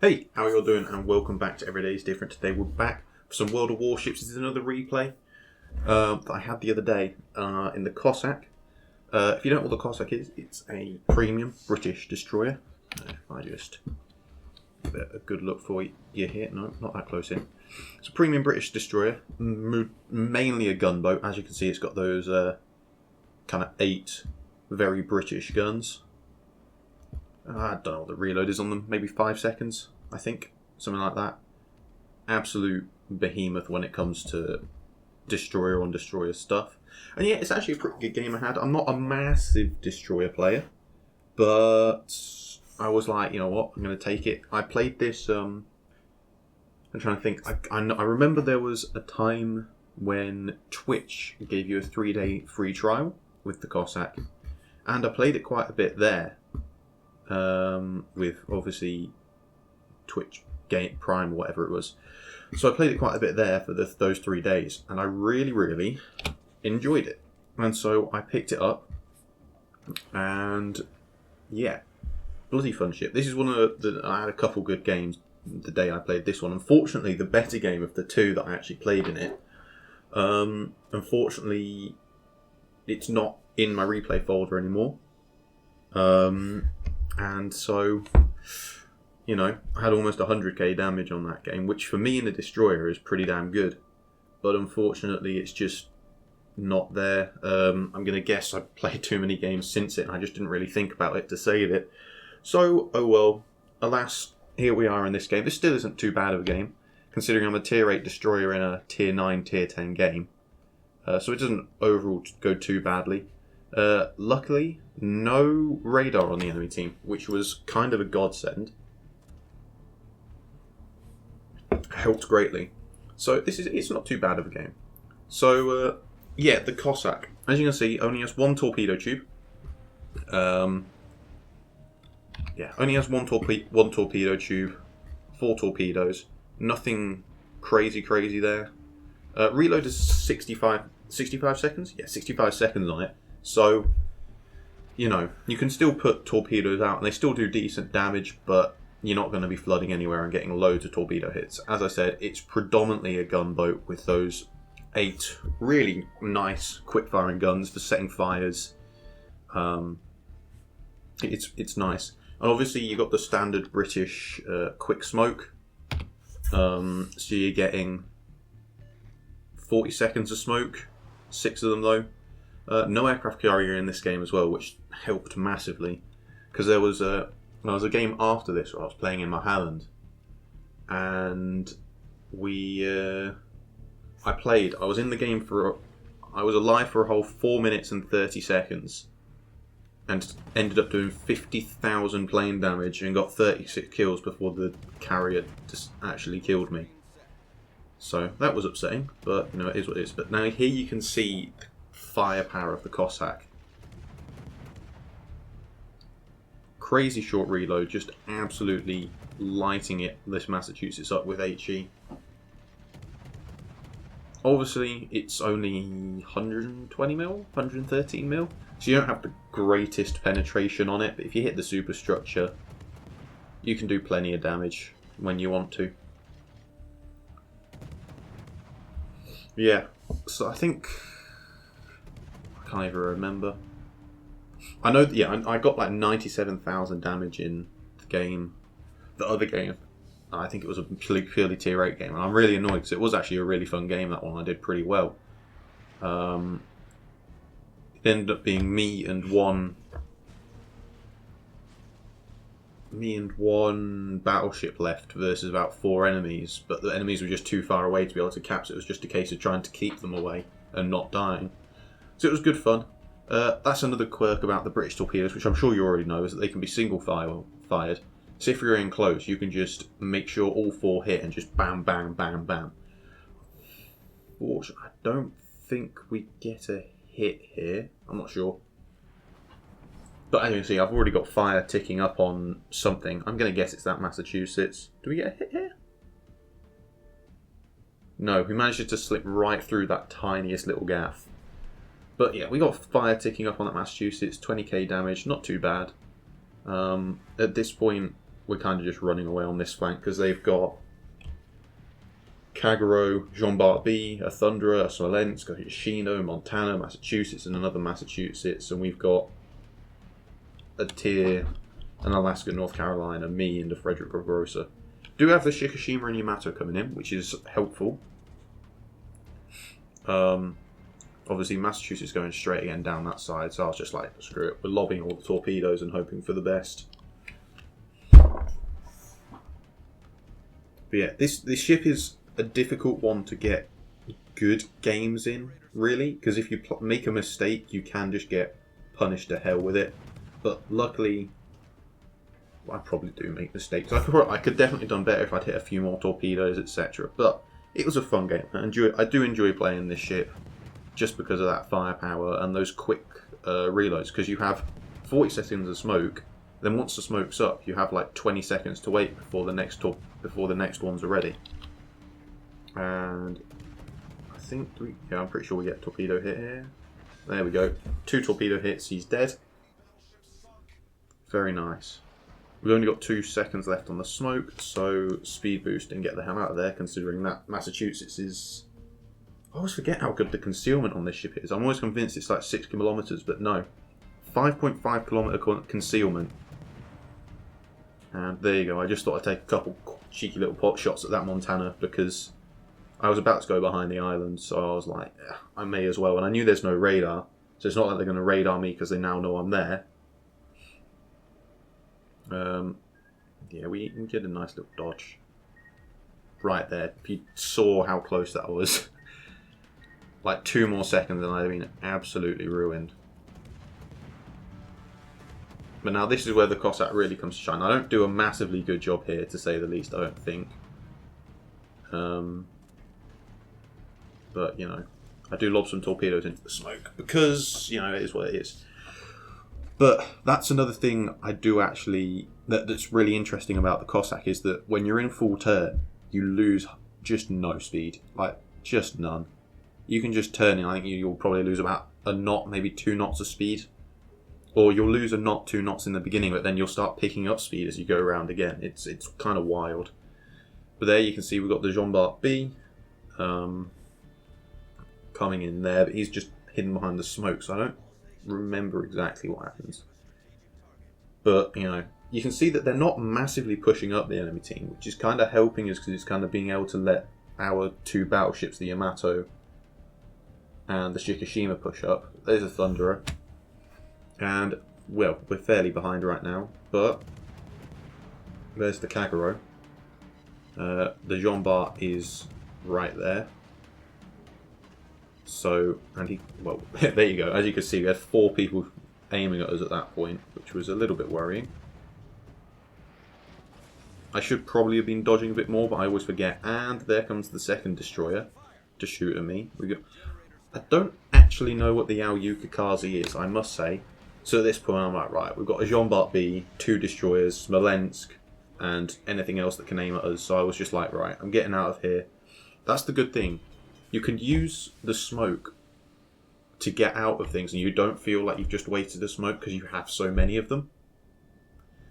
Hey, how are you all doing? And welcome back to Every Day is Different. Today we're back for some World of Warships. This is another replay that I had the other day in the Cossack. If you don't know what the Cossack is, it's a premium British destroyer. If I just give it a good look for you here. No, not that close in. It's a premium British destroyer, mainly a gunboat. As you can see, it's got those kind of 8 very British guns. I don't know what the reload is on them. Maybe 5 seconds, I think. Something like that. Absolute behemoth when it comes to destroyer on destroyer stuff. And yeah, it's actually a pretty good game I had. I'm not a massive destroyer player, but I was like, you know what, I'm going to take it. I played this, I'm trying to think. I remember there was a time when Twitch gave you a 3-day free trial with the Cossack. And I played it quite a bit there. With obviously Twitch Game Prime or whatever it was. So I played it quite a bit there for those 3 days, and I really enjoyed it. And so I picked it up, and yeah, bloody fun ship. This is one of I had a couple good games the day I played this one. Unfortunately, the better game of the two that I actually played in it. Unfortunately, it's not in my replay folder anymore. And so, you know, I had almost 100k damage on that game, which for me in a destroyer is pretty damn good. But unfortunately, it's just not there. I'm going to guess I played too many games since it, and I just didn't really think about it to save it. So, oh well, alas, here we are in this game. This still isn't too bad of a game, considering I'm a tier 8 destroyer in a tier 9, tier 10 game. So it doesn't overall go too badly. Luckily, no radar on the enemy team, which was kind of a godsend. Helped greatly. So it's not too bad of a game. So yeah, the Cossack, as you can see, only has 1 torpedo tube. Yeah, only has one torpedo tube, 4 torpedoes. Nothing crazy there. Reload is 65 seconds. Yeah, 65 seconds on it. So, you know, you can still put torpedoes out and they still do decent damage, but you're not going to be flooding anywhere and getting loads of torpedo hits. As I said, it's predominantly a gunboat with those 8 really nice quick-firing guns for setting fires. It's nice. And obviously you've got the standard British quick smoke. So you're getting 40 seconds of smoke, 6 of them though. No aircraft carrier in this game as well, which helped massively. Because there was a game after this where I was playing in Mahaland, and I was in the game I was alive for a whole 4 minutes and 30 seconds, and ended up doing 50,000 plane damage and got 36 kills before the carrier just actually killed me. So that was upsetting, but you know, it is what it is. But now here you can see firepower of the Cossack. Crazy short reload, just absolutely lighting this Massachusetts up with HE. Obviously, it's only 120 mil, 113 mil, so you don't have the greatest penetration on it, but if you hit the superstructure, you can do plenty of damage when you want to. Yeah, so I think... I can't even remember. I know that, yeah, I got like 97,000 damage in the game. The other game, I think it was a purely tier 8 game. And I'm really annoyed because it was actually a really fun game, that one. I did pretty well. It ended up being me and one battleship left versus about 4 enemies. But the enemies were just too far away to be able to capture. It was just a case of trying to keep them away and not dying. So it was good fun. That's another quirk about the British torpedoes, which I'm sure you already know, is that they can be single fired. So if you're in close, you can just make sure all 4 hit and just bam, bam, bam, bam. Fortunately, I don't think we get a hit here. I'm not sure. But as you can see, I've already got fire ticking up on something. I'm going to guess it's that Massachusetts. Do we get a hit here? No, we managed to slip right through that tiniest little gaff. But yeah, we got fire ticking up on that Massachusetts, 20k damage, not too bad. At this point, we're kind of just running away on this flank because they've got Kagero, Jean Bart B, a Thunderer, a Smolensk, a Yoshino, Montana, Massachusetts, and another Massachusetts, and we've got a Tier, an Alaska, North Carolina, me, and a Frederick Barbarossa. Do have the Shikishima and Yamato coming in, which is helpful. Obviously, Massachusetts going straight again down that side, so I was just like, screw it. We're lobbing all the torpedoes and hoping for the best. But yeah, this ship is a difficult one to get good games in, really, because if you make a mistake, you can just get punished to hell with it. But luckily, I probably do make mistakes. I could definitely have done better if I'd hit a few more torpedoes, etc. But it was a fun game. I do enjoy playing this ship just because of that firepower and those quick reloads. Because you have 40 seconds of smoke, then once the smoke's up, you have like 20 seconds to wait before the next ones are ready. And I think I'm pretty sure we get a torpedo hit here. There we go. 2 torpedo hits. He's dead. Very nice. We've only got 2 seconds left on the smoke, so speed boost and get the hell out of there, considering that Massachusetts is... I always forget how good the concealment on this ship is. I'm always convinced it's like 6 kilometers, but no. 5.5 kilometer concealment. And there you go. I just thought I'd take a couple cheeky little pot shots at that Montana because I was about to go behind the island, so I was like, I may as well. And I knew there's no radar, so it's not like they're going to radar me because they now know I'm there. Yeah, we can get a nice little dodge right there. If you saw how close that was, like 2 more seconds and I'd have been absolutely ruined. But now this is where the Cossack really comes to shine. I don't do a massively good job here, to say the least, I don't think. But, you know, I do lob some torpedoes into the smoke because, you know, it is what it is. But that's another thing I do actually, that's really interesting about the Cossack, is that when you're in full turn, you lose just no speed. Like, just none. You can just turn in, I think you'll probably lose about a knot, maybe 2 knots of speed. Or you'll lose a knot, 2 knots in the beginning, but then you'll start picking up speed as you go around again. It's kind of wild. But there you can see we've got the Jean Bart B coming in there, but he's just hidden behind the smoke, so I don't remember exactly what happens. But, you know, you can see that they're not massively pushing up the enemy team, which is kind of helping us because it's kind of being able to let our 2 battleships, the Yamato and the Shikishima, push up. There's a Thunderer. And, well, we're fairly behind right now, but there's the Kagero. The Jean Bart is right there. So, and he, well, there you go. As you can see, we had 4 people aiming at us at that point, which was a little bit worrying. I should probably have been dodging a bit more, but I always forget. And there comes the second destroyer to shoot at me. I don't actually know what the Aoyuka Kazi is, I must say. So at this point, I'm like, right, we've got a Jean Bart B, 2 destroyers, Smolensk, and anything else that can aim at us. So I was just like, right, I'm getting out of here. That's the good thing. You can use the smoke to get out of things, and you don't feel like you've just wasted the smoke because you have so many of them.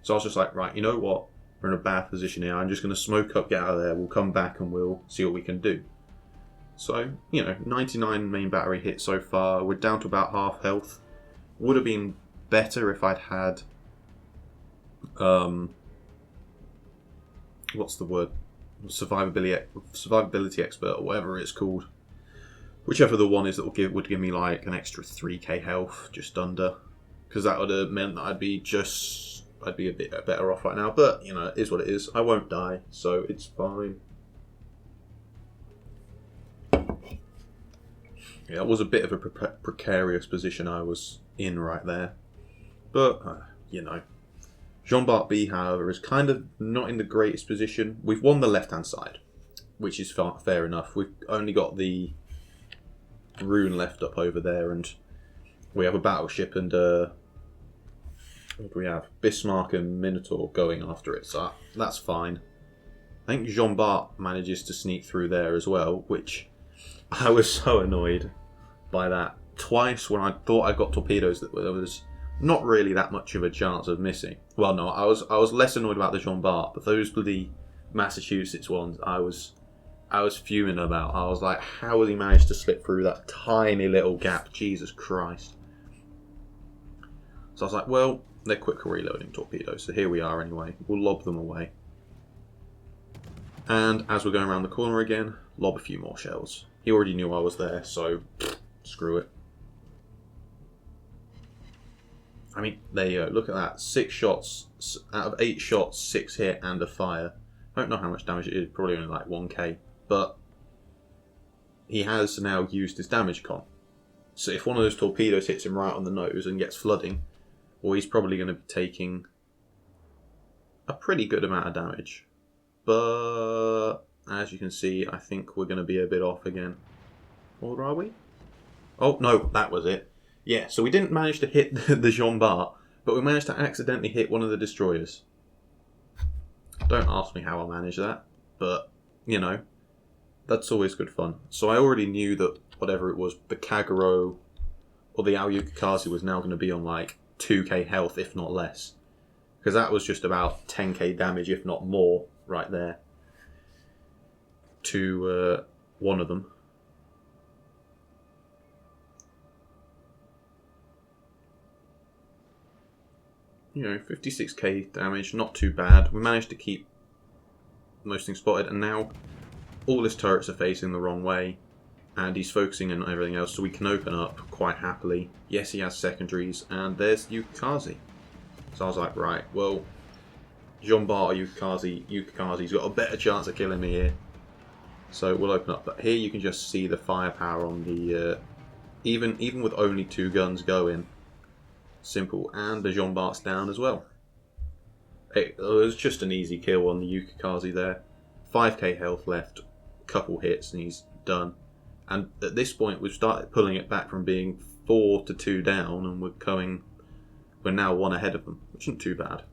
So I was just like, right, you know what? We're in a bad position here. I'm just going to smoke up, get out of there. We'll come back and we'll see what we can do. So, you know, 99 main battery hits so far. We're down to about half health. Would have been better if I'd had... what's the word? Survivability expert, or whatever it's called. Whichever the one is that would give me like an extra 3k health, just under. Because that would have meant that I'd be a bit better off right now. But, you know, it is what it is. I won't die, so it's fine. Yeah, it was a bit of a precarious position I was in right there. But, you know. Jean Bart B, however, is kind of not in the greatest position. We've won the left-hand side, which is fair enough. We've only got the rune left up over there, and we have a battleship and what do we have? Bismarck and Minotaur going after it, so that's fine. I think Jean Bart manages to sneak through there as well, which I was so annoyed by that. Twice when I thought I got torpedoes, that there was not really that much of a chance of missing. Well, no, I was less annoyed about the Jean Bart, but those bloody Massachusetts ones, I was fuming about. I was like, how has he managed to slip through that tiny little gap? Jesus Christ. So I was like, well, they're quicker reloading torpedoes, so here we are anyway. We'll lob them away. And as we're going around the corner again, lob a few more shells. He already knew I was there, so screw it. I mean, there you go. Look at that. 6 shots. Out of 8 shots, 6 hit and a fire. I don't know how much damage it is. Probably only like 1k. But he has now used his damage con. So if one of those torpedoes hits him right on the nose and gets flooding, well, he's probably going to be taking a pretty good amount of damage. But as you can see, I think we're going to be a bit off again. Or are we? Oh, no, that was it. Yeah, so we didn't manage to hit the Jean Bart, but we managed to accidentally hit one of the destroyers. Don't ask me how I managed that, but, you know, that's always good fun. So I already knew that whatever it was, the Kagero or the Aoyuki was now going to be on like 2k health, if not less. Because that was just about 10k damage, if not more, right there. To one of them. You know, 56k damage, not too bad. We managed to keep most things spotted, and now all his turrets are facing the wrong way, and he's focusing on everything else, so we can open up quite happily. Yes, he has secondaries, and there's Yukikaze. So I was like, right, well, Jean Bart or Yukikaze's got a better chance of killing me here. So we'll open up. But here you can just see the firepower on the... even with only 2 guns going. Simple. And the Jean Bart's down as well. It was just an easy kill on the Yukikaze there. 5k health left, couple hits and he's done. And at this point we've started pulling it back from being 4 to 2 down, and we're now 1 ahead of them, which isn't too bad.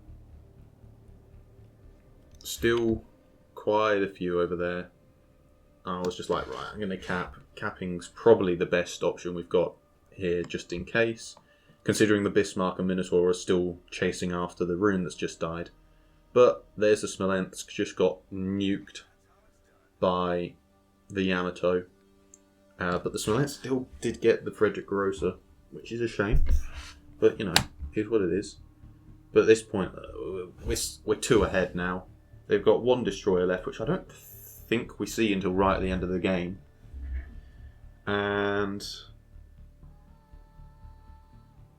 Still quite a few over there. I was just like, right, I'm going to cap. Capping's probably the best option we've got here, just in case. Considering the Bismarck and Minotaur are still chasing after the rune that's just died. But there's the Smolensk, just got nuked by the Yamato. But the Smolensk still did get the Frederick Grossa, which is a shame. But, you know, here's what it is. But at this point, we're 2 ahead now. They've got 1 destroyer left, which I don't think we see until right at the end of the game. And...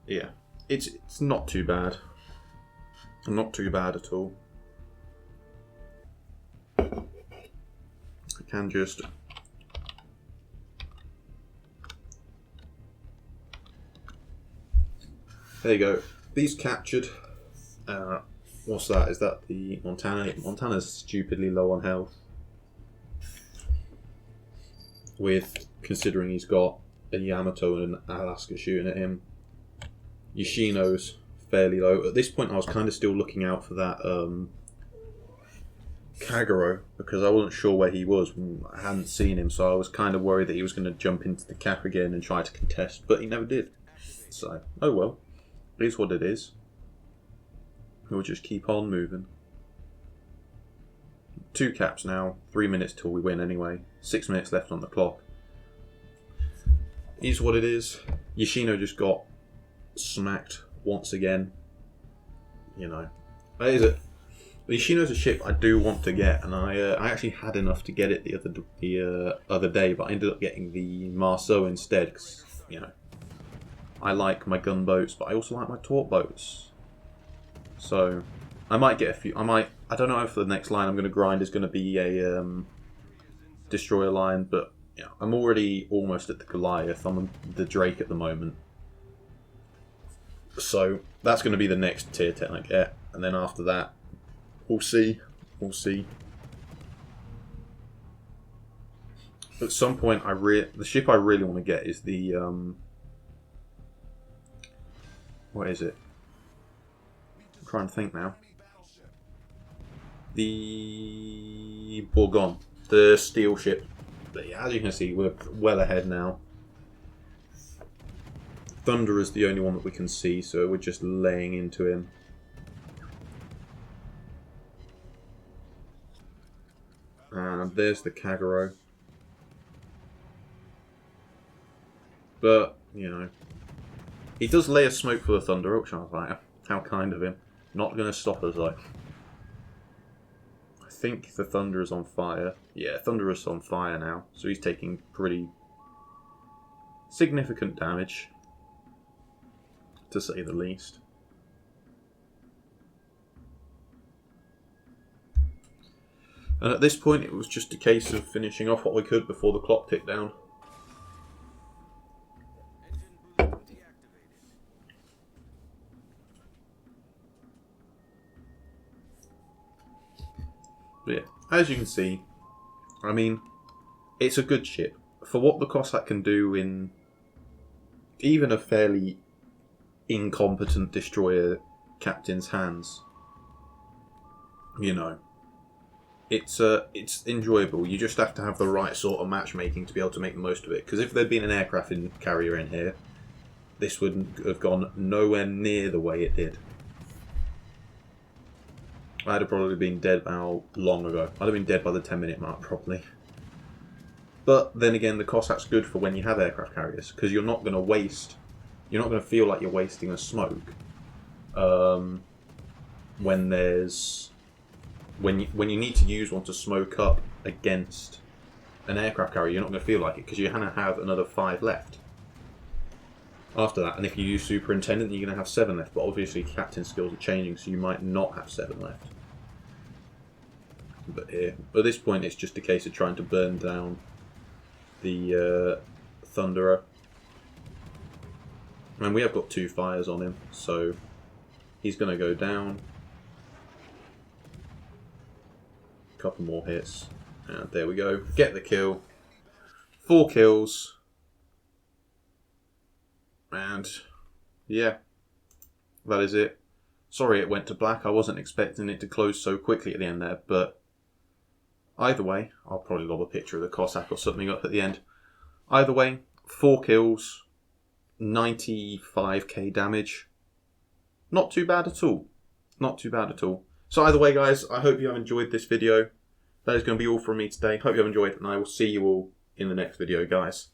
yeah, it's not too bad. Not too bad at all. I can just... there you go. These captured. What's that? Is that the Montana? Montana's stupidly low on health. With, considering he's got a Yamato and an Alaska shooting at him. Yoshino's fairly low. At this point I was kind of still looking out for that Kagero, because I wasn't sure where he was. I hadn't seen him, so I was kind of worried that he was going to jump into the cap again and try to contest, but he never did. So, oh well. It is what it is. We'll just keep on moving. 2 caps now. 3 minutes till we win anyway. 6 minutes left on the clock. It is what it is. Yoshino just got smacked once again. You know, that is it. Yoshino's a ship I do want to get, and I actually had enough to get it the other day, but I ended up getting the Marceau instead because, you know, I like my gunboats, but I also like my torp boats. So I might get a few. I don't know if the next line I'm going to grind is going to be a destroyer line, but you know, I'm already almost at the Goliath. I'm on the Drake at the moment. So that's going to be the next tier 10 I get, and then after that, we'll see. We'll see. At some point, the ship I really want to get is the what is it? I'm trying to think now. The Bourgogne, the steel ship. But yeah, as you can see, we're well ahead now. Thunder is the only one that we can see, so we're just laying into him. And there's the Kagero. But, you know, he does lay a smoke for the Thunder, which I was like, how kind of him. Not going to stop us, like. I think the Thunder is on fire. Yeah, Thunder is on fire now, so he's taking pretty significant damage, to say the least. And at this point, it was just a case of finishing off what we could before the clock ticked down. But yeah, as you can see, I mean, it's a good ship. For what the Cossack can do in even a fairly incompetent destroyer captain's hands, you know, it's enjoyable. You just have to have the right sort of matchmaking to be able to make the most of it. Because if there'd been an aircraft carrier in here, this wouldn't have gone nowhere near the way it did. I'd have probably been dead how long ago. I'd have been dead by the 10-minute mark, probably. But then again, the Cossack's good for when you have aircraft carriers, because you're not going to waste... You're not going to feel like you're wasting a smoke when there's... When you need to use one to smoke up against an aircraft carrier, you're not going to feel like it, because you're going to have another 5 left after that. And if you use Superintendent, you're going to have 7 left. But obviously, Captain skills are changing, so you might not have 7 left. But here, at this point, it's just a case of trying to burn down the Thunderer. And we have got 2 fires on him, so he's going to go down. Couple more hits, and there we go. Get the kill. 4 kills. And yeah, that is it. Sorry it went to black. I wasn't expecting it to close so quickly at the end there, but either way, I'll probably lob a picture of the Cossack or something up at the end. Either way, 4 kills, 95k damage. Not too bad at all. Not too bad at all. So either way, guys, I hope you have enjoyed this video. That is going to be all from me today. Hope you have enjoyed, and I will see you all in the next video, guys.